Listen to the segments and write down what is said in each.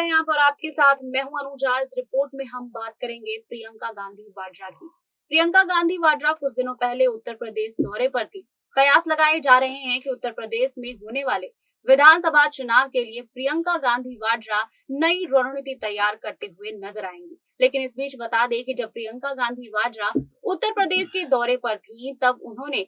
है यहाँ पर आपके साथ मैं हूं अनुजा। इस रिपोर्ट में हम बात करेंगे प्रियंका गांधी वाड्रा की। प्रियंका गांधी वाड्रा कुछ दिनों पहले उत्तर प्रदेश दौरे पर थी। कयास लगाए जा रहे हैं कि उत्तर प्रदेश में होने वाले विधानसभा चुनाव के लिए प्रियंका गांधी वाड्रा नई रणनीति तैयार करते हुए नजर आएंगी। लेकिन इस बीच बता दें कि जब प्रियंका गांधी वाड्रा उत्तर प्रदेश के दौरे पर थी तब उन्होंने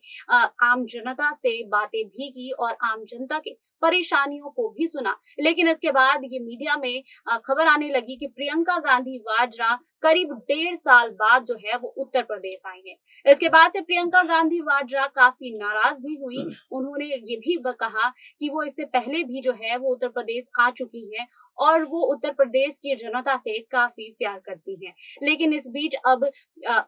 आम जनता से बातें भी की और आम जनता के परेशानियों को भी सुना। लेकिन इसके बाद ये मीडिया में खबर आने लगी कि प्रियंका गांधी वाड्रा करीब 1.5 साल बाद जो है वो उत्तर प्रदेश आई है। इसके बाद से प्रियंका गांधी वाड्रा काफी नाराज भी हुई। उन्होंने ये भी कहा कि वो इससे पहले भी जो है वो उत्तर प्रदेश आ चुकी है और वो उत्तर प्रदेश की जनता से काफी प्यार करती हैं। लेकिन इस बीच अब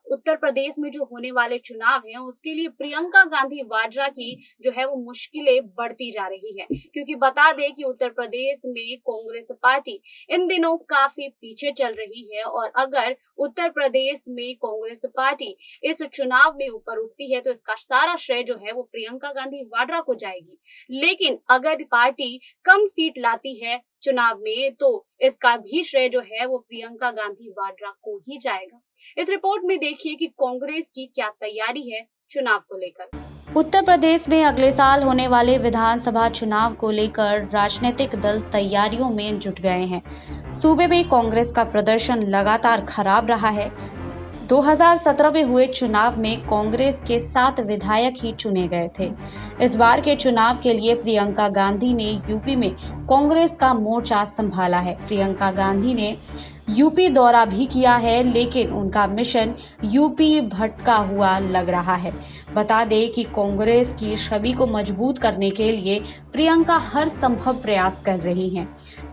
उत्तर प्रदेश में जो होने वाले चुनाव हैं उसके लिए प्रियंका गांधी वाड्रा की जो है वो मुश्किलें बढ़ती जा रही है, क्योंकि बता दें कि उत्तर प्रदेश में कांग्रेस पार्टी इन दिनों काफी पीछे चल रही है और अगर उत्तर प्रदेश में कांग्रेस पार्टी इस चुनाव में ऊपर उठती है तो इसका सारा श्रेय जो है वो प्रियंका गांधी वाड्रा को जाएगी। लेकिन अगर पार्टी कम सीट लाती है चुनाव में तो इसका भी श्रेय जो है वो प्रियंका गांधी वाड्रा को ही जाएगा। इस रिपोर्ट में देखिए कि कांग्रेस की क्या तैयारी है चुनाव को लेकर। उत्तर प्रदेश में अगले साल होने वाले विधानसभा चुनाव को लेकर राजनीतिक दल तैयारियों में जुट गए हैं। सूबे में कांग्रेस का प्रदर्शन लगातार खराब रहा है। 2017 में हुए चुनाव में कांग्रेस के 7 विधायक ही चुने गए थे। इस बार के चुनाव के लिए प्रियंका गांधी ने यूपी में कांग्रेस का मोर्चा संभाला है। प्रियंका गांधी ने यूपी दौरा भी किया है, लेकिन उनका मिशन यूपी भटका हुआ लग रहा है। बता दें कि कांग्रेस की छवि को मजबूत करने के लिए प्रियंका हर संभव प्रयास कर रही हैं।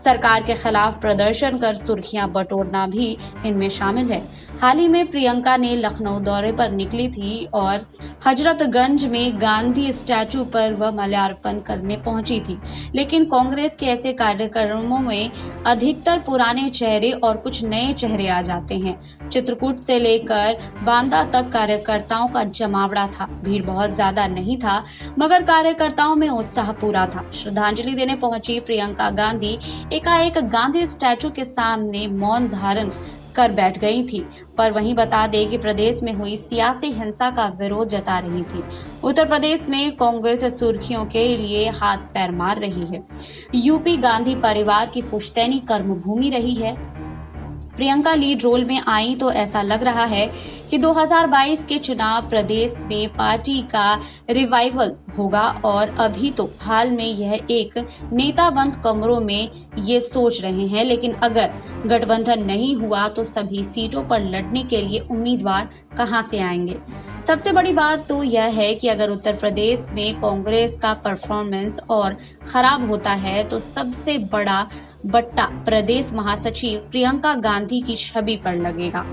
सरकार के खिलाफ प्रदर्शन कर सुर्खियां बटोरना भी इनमें शामिल है। हाल ही में प्रियंका ने लखनऊ दौरे पर निकली थी और हजरतगंज में गांधी स्टैचू पर वह माल्यार्पण करने पहुंची थी। लेकिन कांग्रेस के ऐसे कार्यक्रमों में अधिकतर पुराने चेहरे और कुछ नए चेहरे आ जाते हैं। चित्रकूट से लेकर बांदा तक कार्यकर्ताओं का जमावड़ा था। भीड़ बहुत ज्यादा नहीं था, मगर कार्यकर्ताओं में उत्साह पूरा था। श्रद्धांजलि देने पहुंची प्रियंका गांधी एकाएक गांधी स्टैचू के सामने मौन धारण कर बैठ गई थी। पर वहीं बता दें कि प्रदेश में हुई सियासी हिंसा का विरोध जता रही थी। उत्तर प्रदेश में कांग्रेस सुर्खियों के लिए हाथ पैर मार रही है। यूपी गांधी परिवार की पुश्तैनी कर्मभूमि रही है। प्रियंका लीड रोल में आई तो ऐसा लग रहा है कि 2022 के चुनाव प्रदेश में पार्टी का रिवाइवल होगा और अभी तो हाल में यह एक नेता बंद कमरों में ये सोच रहे हैं। लेकिन अगर गठबंधन नहीं हुआ तो सभी सीटों पर लड़ने के लिए उम्मीदवार कहां से आएंगे। सबसे बड़ी बात तो यह है कि अगर उत्तर प्रदेश में कांग्रेस का परफॉर्मेंस और खराब होता है तो सबसे बड़ा बट्टा प्रदेश महासचिव प्रियंका गांधी की छवि पर लगेगा।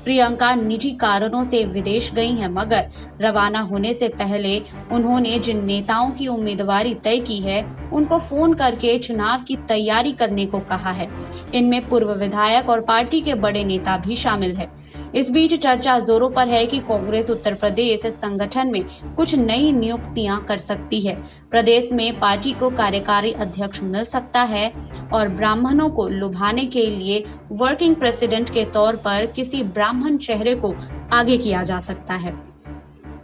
प्रियंका निजी कारणों से विदेश गई हैं, मगर रवाना होने से पहले उन्होंने जिन नेताओं की उम्मीदवारी तय की है उनको फोन करके चुनाव की तैयारी करने को कहा है। इनमें पूर्व विधायक और पार्टी के बड़े नेता भी शामिल है। इस बीच चर्चा जोरों पर है कि कांग्रेस उत्तर प्रदेश संगठन में कुछ नई नियुक्तियां कर सकती है। प्रदेश में पार्टी को कार्यकारी अध्यक्ष मिल सकता है और ब्राह्मणों को लुभाने के लिए वर्किंग प्रेसिडेंट के तौर पर किसी ब्राह्मण चेहरे को आगे किया जा सकता है।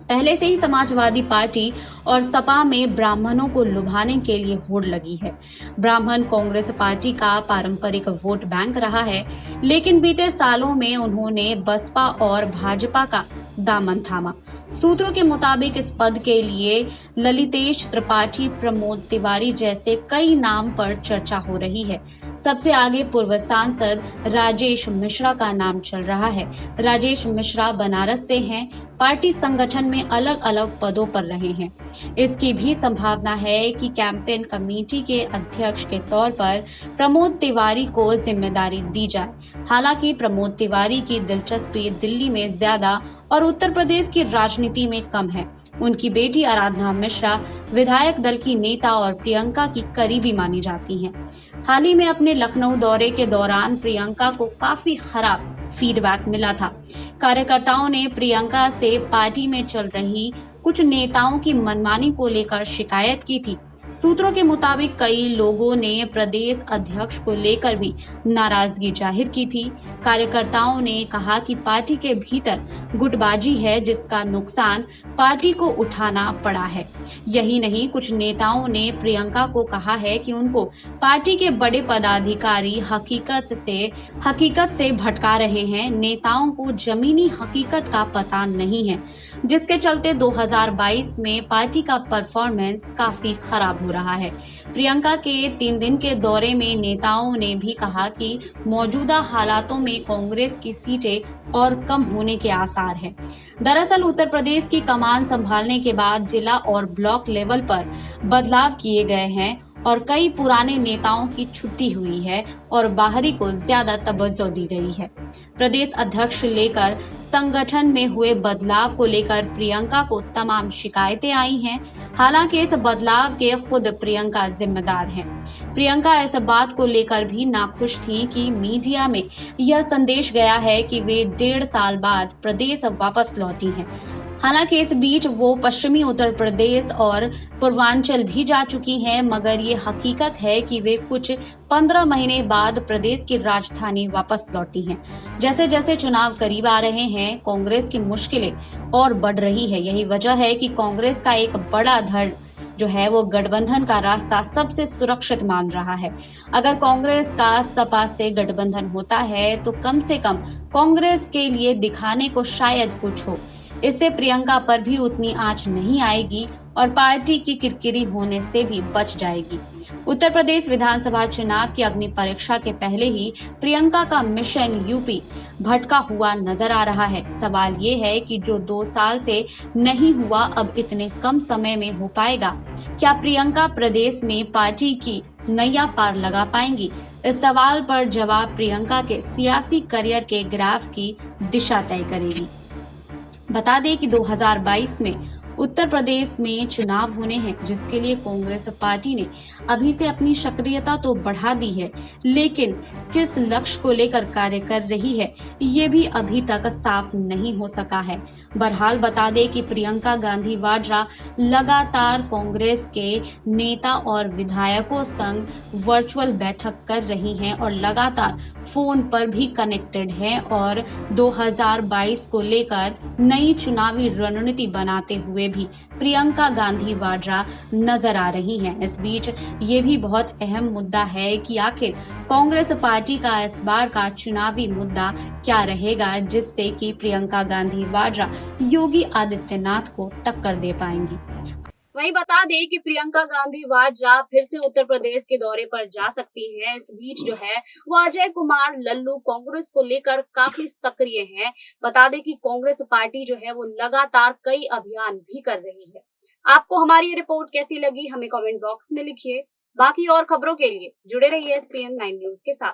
पहले से ही समाजवादी पार्टी और सपा में ब्राह्मणों को लुभाने के लिए होड़ लगी है। ब्राह्मण कांग्रेस पार्टी का पारंपरिक वोट बैंक रहा है, लेकिन बीते सालों में उन्होंने बसपा और भाजपा का दामन थामा। सूत्रों के मुताबिक इस पद के लिए ललितेश त्रिपाठी, प्रमोद तिवारी जैसे कई नाम पर चर्चा हो रही है। सबसे आगे पूर्व सांसद राजेश मिश्रा का नाम चल रहा है। राजेश मिश्रा बनारस से हैं, पार्टी संगठन में अलग अलग पदों पर रहे हैं। इसकी भी संभावना है कि कैंपेन कमेटी के अध्यक्ष के तौर पर प्रमोद तिवारी को जिम्मेदारी दी जाए। हालांकि प्रमोद तिवारी की दिलचस्पी दिल्ली में ज्यादा और उत्तर प्रदेश की राजनीति में कम है। उनकी बेटी आराधना मिश्रा विधायक दल की नेता और प्रियंका की करीबी मानी जाती हैं। हाल ही में अपने लखनऊ दौरे के दौरान प्रियंका को काफी खराब फीडबैक मिला था। कार्यकर्ताओं ने प्रियंका से पार्टी में चल रही कुछ नेताओं की मनमानी को लेकर शिकायत की थी। सूत्रों के मुताबिक कई लोगों ने प्रदेश अध्यक्ष को लेकर भी नाराजगी जाहिर की थी। कार्यकर्ताओं ने कहा कि पार्टी के भीतर गुटबाजी है, जिसका नुकसान पार्टी को उठाना पड़ा है। यही नहीं, कुछ नेताओं ने प्रियंका को कहा है कि उनको पार्टी के बड़े पदाधिकारी हकीकत से भटका रहे हैं। नेताओं को जमीनी हकीकत का पता नहीं है, जिसके चलते 2022 में पार्टी का परफॉर्मेंस काफी खराब हो रहा है। प्रियंका के 3 दिन के दौरे में नेताओं ने भी कहा कि मौजूदा हालातों में कांग्रेस की सीटें और कम होने के आसार हैं। दरअसल उत्तर प्रदेश की कमान संभालने के बाद जिला और ब्लॉक लेवल पर बदलाव किए गए हैं और कई पुराने नेताओं की छुट्टी हुई है और बाहरी को ज्यादा तवज्जो दी गई है। प्रदेश अध्यक्ष लेकर संगठन में हुए बदलाव को लेकर प्रियंका को तमाम शिकायतें आई हैं। हालांकि इस बदलाव के खुद प्रियंका जिम्मेदार हैं। प्रियंका इस बात को लेकर भी नाखुश थी कि मीडिया में यह संदेश गया है कि वे 1.5 साल बाद प्रदेश वापस लौटी हैं। हालांकि इस बीच वो पश्चिमी उत्तर प्रदेश और पूर्वांचल भी जा चुकी हैं, मगर ये हकीकत है कि वे कुछ 15 महीने बाद प्रदेश की राजधानी वापस लौटी हैं। जैसे जैसे चुनाव करीब आ रहे हैं, कांग्रेस की मुश्किलें और बढ़ रही है। यही वजह है कि कांग्रेस का एक बड़ा धड़ जो है वो गठबंधन का रास्ता सबसे सुरक्षित मान रहा है। अगर कांग्रेस का सपा से गठबंधन होता है तो कम से कम कांग्रेस के लिए दिखाने को शायद कुछ हो। इससे प्रियंका पर भी उतनी आंच नहीं आएगी और पार्टी की किरकिरी होने से भी बच जाएगी। उत्तर प्रदेश विधानसभा चुनाव की अग्नि परीक्षा के पहले ही प्रियंका का मिशन यूपी भटका हुआ नजर आ रहा है। सवाल ये है कि जो 2 साल से नहीं हुआ अब इतने कम समय में हो पाएगा। क्या प्रियंका प्रदेश में पार्टी की नैया पार लगा पाएंगी? इस सवाल पर जवाब प्रियंका के सियासी करियर के ग्राफ की दिशा तय करेगी। बता दें कि 2022 में उत्तर प्रदेश में चुनाव होने हैं, जिसके लिए कांग्रेस पार्टी ने अभी से अपनी सक्रियता तो बढ़ा दी है, लेकिन किस लक्ष्य को लेकर कार्य कर रही है ये भी अभी तक साफ नहीं हो सका है। बहरहाल बता दें कि प्रियंका गांधी वाड्रा लगातार कांग्रेस के नेता और विधायकों संग वर्चुअल बैठक कर रही हैं और लगातार फोन पर भी कनेक्टेड हैं और 2022 को लेकर नई चुनावी रणनीति बनाते हुए भी प्रियंका गांधी वाड्रा नजर आ रही हैं। इस बीच ये भी बहुत अहम मुद्दा है कि आखिर कांग्रेस पार्टी का इस बार का चुनावी मुद्दा क्या रहेगा, जिससे कि प्रियंका गांधी वाड्रा योगी आदित्यनाथ को टक्कर दे पाएंगी। वहीं बता दें कि प्रियंका गांधी वाड्रा फिर से उत्तर प्रदेश के दौरे पर जा सकती हैं। इस बीच जो है वो अजय कुमार लल्लू कांग्रेस को लेकर काफी सक्रिय हैं। बता दें कि कांग्रेस पार्टी जो है वो लगातार कई अभियान भी कर रही है। आपको हमारी ये रिपोर्ट कैसी लगी हमें कमेंट बॉक्स में लिखिए। बाकी और खबरों के लिए जुड़े रहिए SPN9 न्यूज के साथ।